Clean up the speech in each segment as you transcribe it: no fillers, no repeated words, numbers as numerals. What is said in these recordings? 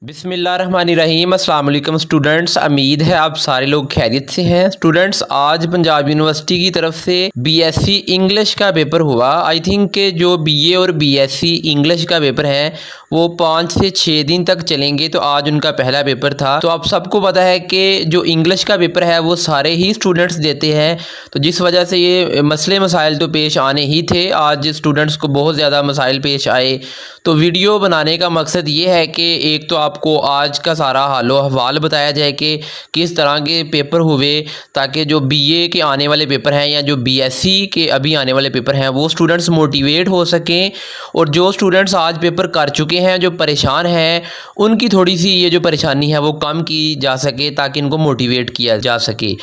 बिस्मिल्लाहिर्रहमानिर्रहीम। अस्सलाम वालेकुम स्टूडेंट्स, उम्मीद है आप सारे लोग खैरियत से हैं। स्टूडेंट्स, आज पंजाब यूनिवर्सिटी की तरफ से बीएससी इंग्लिश का पेपर हुआ। आई थिंक के जो बीए और बीएससी इंग्लिश का पेपर है वो 5 से 6 दिन तक चलेंगे, तो आज उनका पहला पेपर था। तो आप सबको पता है कि जो इंग्लिश का पेपर है वो सारे ही स्टूडेंट्स देते हैं, तो जिस वजह से ये मसले मसाइल तो पेश आने ही थे। आज स्टूडेंट्स को बहुत ज़्यादा मसाइल पेश आए, तो वीडियो बनाने का मकसद ये है कि एक तो आपको आज का सारा हालो अहवाल बताया जाए कि किस तरह के पेपर हुए, ताकि जो बीए के आने वाले पेपर हैं या जो बीएससी के अभी आने वाले पेपर हैं वो स्टूडेंट्स मोटिवेट हो सकें, और जो स्टूडेंट्स आज पेपर कर चुके हैं जो परेशान हैं उनकी थोड़ी सी ये जो परेशानी है वो कम की जा सके, ताकि इनको मोटिवेट किया जा सके।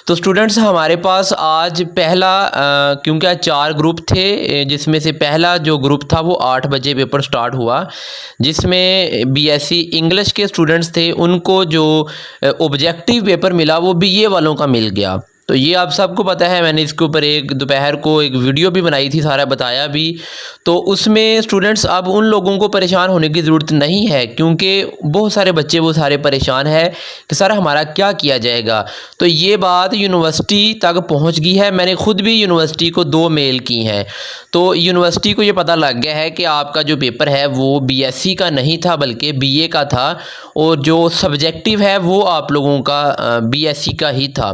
तो स्टूडेंट्स, हमारे पास आज पहला क्योंकि आज 4 ग्रुप थे, जिसमें से पहला जो ग्रुप था वो 8 बजे पेपर स्टार्ट हुआ, जिसमें बीएससी इंग्लिश के स्टूडेंट्स थे। उनको जो ऑब्जेक्टिव पेपर मिला वो बीए वालों का मिल गया। तो ये आप सबको पता है, मैंने इसके ऊपर एक दोपहर को एक वीडियो भी बनाई थी, सारा बताया भी। तो उसमें स्टूडेंट्स अब उन लोगों को परेशान होने की ज़रूरत नहीं है, क्योंकि बहुत सारे बच्चे वो सारे परेशान हैं कि सर हमारा क्या किया जाएगा। तो ये बात यूनिवर्सिटी तक पहुंच गई है। मैंने ख़ुद भी यूनिवर्सिटी को 2 मेल की हैं, तो यूनिवर्सिटी को ये पता लग गया है कि आपका जो पेपर है वो बीएससी का नहीं था बल्कि बीए का था, और जो सब्जेक्टिव है वो आप लोगों का बीएससी का ही था।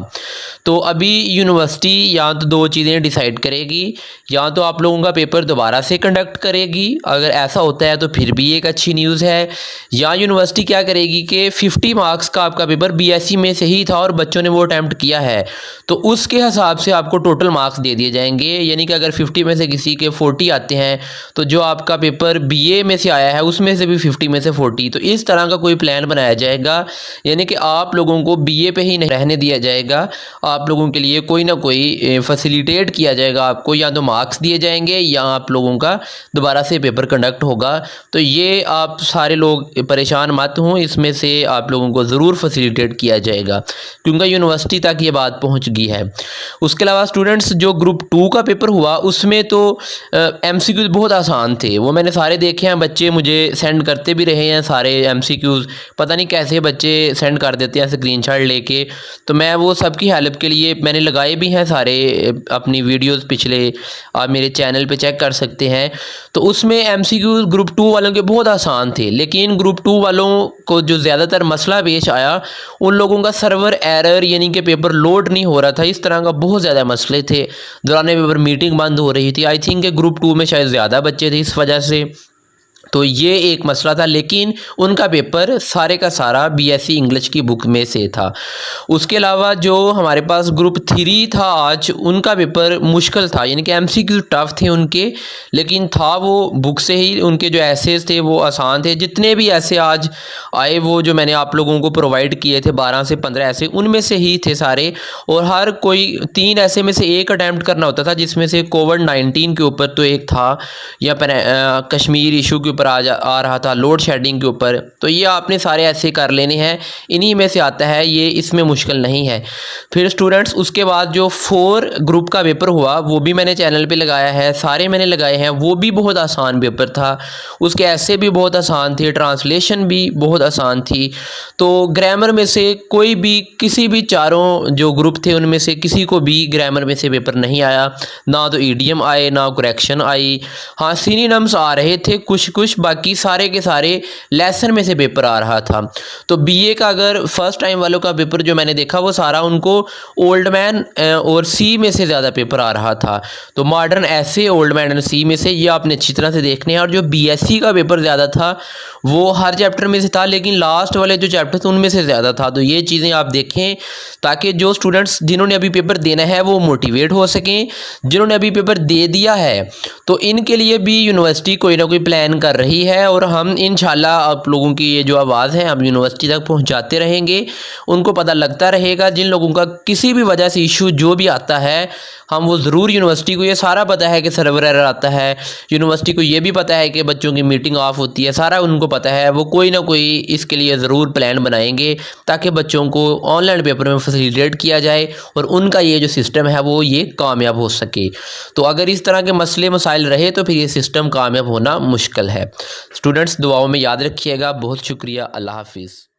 तो अभी यूनिवर्सिटी या तो 2 चीज़ें डिसाइड करेगी, या तो आप लोगों का पेपर दोबारा से कंडक्ट करेगी, अगर ऐसा होता है तो फिर भी एक अच्छी न्यूज़ है, या यूनिवर्सिटी क्या करेगी कि 50 मार्क्स का आपका पेपर बीएससी में से ही था और बच्चों ने वो अटैम्प्ट किया है, तो उसके हिसाब से आपको टोटल मार्क्स दे दिए जाएंगे। यानी कि अगर 50 में से किसी के 40 आते हैं तो जो आपका पेपर बीए में से आया है उसमें से भी 50 में से 40, तो इस तरह का कोई प्लान बनाया जाएगा। यानी कि आप लोगों को बीए पे ही नहीं रहने दिया जाएगा, आप लोगों के लिए कोई ना कोई फैसिलिटेट किया जाएगा। आपको या तो मार्क्स दिए जाएंगे या आप लोगों का दोबारा से पेपर कंडक्ट होगा। तो ये आप सारे लोग परेशान मत हों, इसमें से आप लोगों को ज़रूर फैसिलिटेट किया जाएगा, क्योंकि यूनिवर्सिटी तक ये बात पहुंच गई है। उसके अलावा स्टूडेंट्स, जो ग्रुप 2 का पेपर हुआ उसमें तो एमसीक्यूज़ बहुत आसान थे, वो मैंने सारे देखे हैं। बच्चे मुझे सेंड करते भी रहे हैं सारे एमसीक्यूज़, पता नहीं कैसे बच्चे सेंड कर देते हैं स्क्रीनशॉट लेके। तो मैं वो सबकी हेल्प के लिए मैंने लगाए भी हैं सारे अपनी वीडियोस पिछले, आप मेरे चैनल पे चेक कर सकते हैं। तो उसमें एमसीक्यू ग्रुप 2 वालों के बहुत आसान थे, लेकिन ग्रुप 2 वालों को जो ज़्यादातर मसला पेश आया उन लोगों का सर्वर एरर, यानी कि पेपर लोड नहीं हो रहा था, इस तरह का बहुत ज़्यादा मसले थे। दौरान पेपर मीटिंग बंद हो रही थी। आई थिंक ग्रुप 2 में शायद ज़्यादा बच्चे थे इस वजह से, तो ये एक मसला था। लेकिन उनका पेपर सारे का सारा बीएससी इंग्लिश की बुक में से था। उसके अलावा जो हमारे पास ग्रुप 3 था आज, उनका पेपर मुश्किल था, यानी कि एमसीक्यू टफ थे उनके, लेकिन था वो बुक से ही। उनके जो एसेस थे वो आसान थे। जितने भी ऐसे आज आए वो जो मैंने आप लोगों को प्रोवाइड किए थे 12 से 15 ऐसे, उनमें से ही थे सारे, और हर कोई 3 ऐसे में से एक अटैम्प्ट करना होता था, जिसमें से कोविड-19 के ऊपर तो एक था, या कश्मीर इशू के ऊपर आ रहा था, लोड शेडिंग के ऊपर। तो ये आपने सारे ऐसे कर लेने हैं, इन्हीं में से आता है ये, इसमें मुश्किल नहीं है। फिर स्टूडेंट्स, उसके बाद जो 4 ग्रुप का पेपर हुआ वो भी मैंने चैनल पे लगाया है, सारे मैंने लगाए हैं। वो भी बहुत आसान पेपर था, उसके ऐसे भी बहुत आसान थे, ट्रांसलेशन भी बहुत आसान थी। तो ग्रामर में से कोई भी, किसी भी 4 जो ग्रुप थे उनमें से किसी को भी ग्रामर में से पेपर नहीं आया, ना तो ईडीएम आए ना करेक्शन आई। हाँ, सिनोनिम्स आ रहे थे कुछ कुछ, बाकी सारे के सारे लेसन में से पेपर आ रहा था। तो बीए का अगर फर्स्ट टाइम वालों का पेपर जो मैंने देखा वो सारा उनको ओल्ड मैन और सी में से ज़्यादा पेपर आ रहा था। तो मॉडर्न ऐसे, ओल्ड मैन और सी में से, ये आपने अच्छी तरह से देखने हैं। और जो बीएससी का पेपर ज़्यादा था वो हर चैप्टर में से था, लेकिन लास्ट वाले जो चैप्टर थे उनमें से ज़्यादा था। तो ये चीज़ें आप देखें, ताकि जो स्टूडेंट्स जिन्होंने अभी पेपर देना है वो मोटिवेट हो सकें। जिन्होंने अभी पेपर दे दिया है तो इनके लिए भी यूनिवर्सिटी कोई ना कोई प्लान कर रही है, और हम इंशाल्लाह आप लोगों की ये जो आवाज़ है हम यूनिवर्सिटी तक पहुंचाते रहेंगे। उनको पता लगता रहेगा, जिन लोगों का किसी भी वजह से इशू जो भी आता है, हम वो ज़रूर यूनिवर्सिटी को, ये सारा पता है कि सर्वर एरर आता है, यूनिवर्सिटी को ये भी पता है कि बच्चों की मीटिंग ऑफ होती है, सारा उनको पता है। वो कोई ना कोई इसके लिए ज़रूर प्लान बनाएंगे, ताकि बच्चों को ऑनलाइन पेपर में फैसिलिटेट किया जाए और उनका ये जो सिस्टम है वो ये कामयाब हो सके। तो अगर इस तरह के मसले मसाइल रहे तो फिर ये सिस्टम कामयाब होना मुश्किल है। है। स्टूडेंट्स दुआओं में याद रखिएगा। बहुत शुक्रिया। अल्लाह हाफिज़।